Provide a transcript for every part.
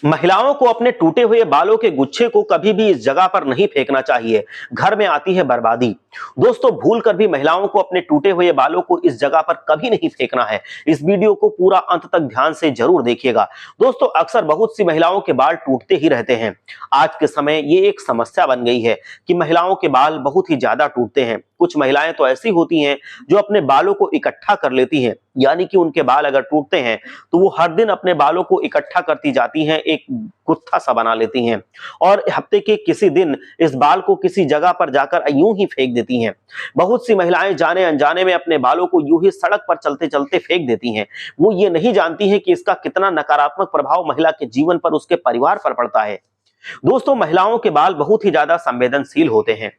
महिलाओं को अपने टूटे हुए बालों के गुच्छे को कभी भी इस जगह पर नहीं फेंकना चाहिए। घर में आती है बर्बादी। दोस्तों, भूल कर भी महिलाओं को अपने टूटे हुए बालों को इस जगह पर कभी नहीं फेंकना है। इस वीडियो को पूरा अंत तक ध्यान से जरूर देखिएगा। दोस्तों, अक्सर बहुत सी महिलाओं के बाल टूटते ही रहते हैं। आज के समय ये एक समस्या बन गई है कि महिलाओं के बाल बहुत ही ज्यादा टूटते हैं। कुछ महिलाएं तो ऐसी होती हैं जो अपने बालों को इकट्ठा कर लेती हैं, यानी कि उनके बाल अगर टूटते हैं तो वो हर दिन अपने बालों को इकट्ठा करती जाती हैं, एक गुत्था सा बना लेती हैं और हफ्ते के किसी दिन इस बाल को किसी जगह पर जाकर यूं ही फेंक देती हैं। बहुत सी महिलाएं जाने अनजाने में अपने बालों को यूं ही सड़क पर चलते चलते फेंक देती हैं। वो ये नहीं जानती है कि इसका कितना नकारात्मक प्रभाव महिला के जीवन पर, उसके परिवार पर पड़ता है। दोस्तों, महिलाओं के बाल बहुत ही ज्यादा संवेदनशील होते हैं।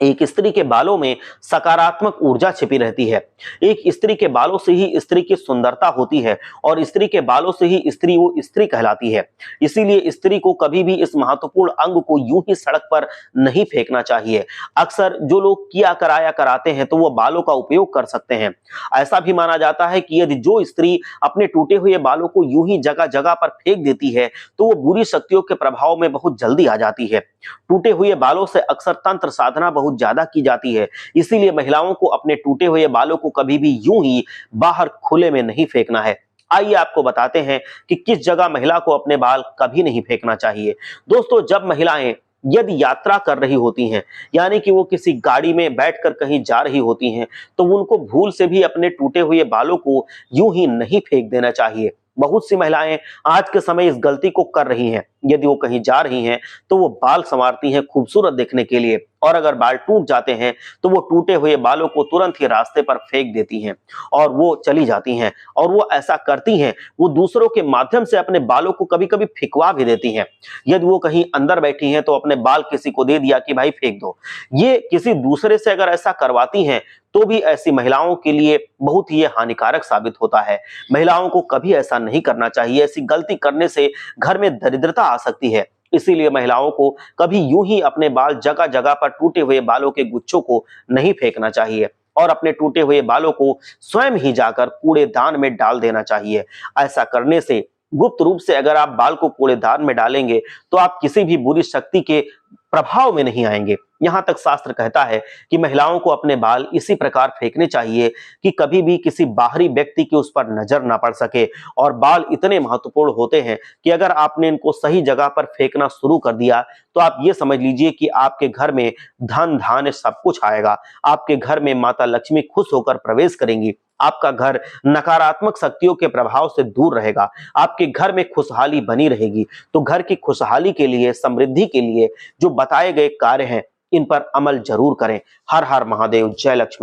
एक स्त्री के बालों में सकारात्मक ऊर्जा छिपी रहती है। एक स्त्री के बालों से ही स्त्री की सुंदरता होती है और स्त्री के बालों से ही स्त्री वो स्त्री कहलाती है। इसीलिए स्त्री को कभी भी इस महत्वपूर्ण अंग को यूं ही सड़क पर नहीं फेंकना चाहिए। अक्सर जो लोग किया कराया कराते हैं तो वो बालों का उपयोग कर सकते हैं। ऐसा भी माना जाता है कि यदि जो स्त्री अपने टूटे हुए बालों को यूं ही जगह जगह पर फेंक देती है तो वो बुरी शक्तियों के प्रभाव में बहुत जल्दी आ जाती है। टूटे हुए बालों से अक्सर तंत्र साधना बहुत ज्यादा की जाती है। इसीलिए महिलाओं को अपने टूटे हुए बालों को कभी भी यूं ही बाहर खुले में नहीं फेंकना है। आइए आपको बताते हैं कि किस जगह महिला को अपने बाल कभी नहीं फेंकना चाहिए। दोस्तों, जब महिलाएं यदि यात्रा कर रही होती हैं, यानी कि वो किसी गाड़ी में बैठकर कहीं जा रही होती हैं, तो उनको भूल से भी अपने टूटे हुए बालों को यूं ही नहीं फेंक देना चाहिए। बहुत सी महिलाएं आज के समय इस गलती को कर रही हैं। यदि वो कहीं जा रही हैं तो वो बाल संवारती हैं खूबसूरत दिखने के लिए, और अगर बाल टूट जाते हैं तो वो टूटे हुए बालों को तुरंत ही रास्ते पर फेंक देती हैं और वो चली जाती हैं। और वो ऐसा करती हैं, वो दूसरों के माध्यम से अपने बालों को कभी कभी फिकवा भी देती हैं। यदि वो कहीं अंदर बैठी हैं तो अपने बाल किसी को दे दिया कि भाई फेंक दो। ये किसी दूसरे से अगर ऐसा करवाती हैं तो भी ऐसी महिलाओं के लिए बहुत ही हानिकारक साबित होता है। महिलाओं को कभी ऐसा नहीं करना चाहिए। ऐसी गलती करने से घर में दरिद्रता आ सकती है। इसीलिए महिलाओं को कभी यूं ही अपने बाल जगह जगह पर टूटे हुए बालों के गुच्छों को नहीं फेंकना चाहिए और अपने टूटे हुए बालों को स्वयं ही जाकर कूड़ेदान में डाल देना चाहिए। ऐसा करने से, गुप्त रूप से अगर आप बाल को कूड़ेदान में डालेंगे तो आप किसी भी बुरी शक्ति के प्रभाव में नहीं आएंगे। यहां तक शास्त्र कहता है कि महिलाओं को अपने बाल इसी प्रकार फेंकने चाहिए कि कभी भी किसी बाहरी व्यक्ति की उस पर नजर ना पड़ सके। और बाल इतने महत्वपूर्ण होते हैं कि अगर आपने इनको सही जगह पर फेंकना शुरू कर दिया तो आप ये समझ लीजिए कि आपके घर में धन धान्य सब कुछ आएगा। आपके घर में माता लक्ष्मी खुश होकर प्रवेश करेंगी। आपका घर नकारात्मक शक्तियों के प्रभाव से दूर रहेगा। आपके घर में खुशहाली बनी रहेगी। तो घर की खुशहाली के लिए, समृद्धि के लिए जो बताए गए कार्य हैं, इन पर अमल जरूर करें। हर हर महादेव। जय लक्ष्मी।